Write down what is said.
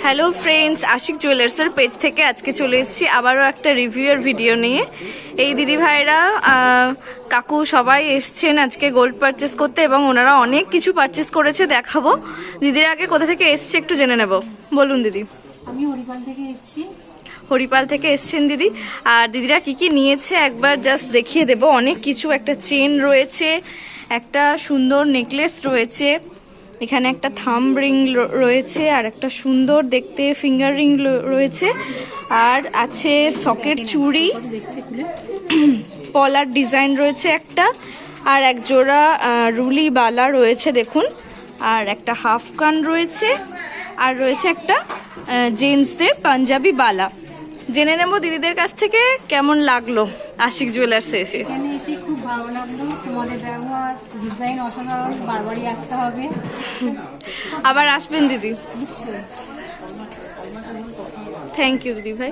Hello friends, Ashiq জুয়েলার্সের page থেকে আজকে চলে এসেছি আবারও একটা রিভিউয়ের ভিডিও নিয়ে। এই দিদি ভাইরা কাকু সবাই এসছেন আজকে গোল্ড পারচেস করতে এবং ওনারা অনেক কিছু পারচেস করেছে, দেখাবো। দিদির আগে কোথা থেকে এসছে একটু জেনে নেব। বলুন দিদি। আমি হরিপাল থেকে এসেছি। হরিপাল থেকে এসছেন দিদি। আর দিদিরা কি কি নিয়েছে একবার জাস্ট দেখিয়ে দেব। অনেক কিছু, একটা চেন রয়েছে, একটা সুন্দর নেকলেস রয়েছে, এখানে একটা থাম্ব রিং রয়েছে, আর একটা সুন্দর দেখতে ফিঙ্গার রিং রয়েছে, আর আছে সকেট চুড়ি, পলার ডিজাইন রয়েছে একটা, আর এক জোড়া রুলি বালা রয়েছে দেখুন, আর একটা হাফ কান রয়েছে, আর রয়েছে একটা জেন্টসদের পাঞ্জাবি বালা। জেনে নেব দিদিদের কাছ থেকে কেমন লাগলো আশিক জুয়েলার্সে এসে। এখানে এসে খুব ভালো লাগলো, তোমাদের ব্যবহার ডিজাইন অসাধারণ, বারবারই আসতে হবে। আবার আসবেন দিদি। নিশ্চয়ই। থ্যাংক ইউ দিদি ভাই।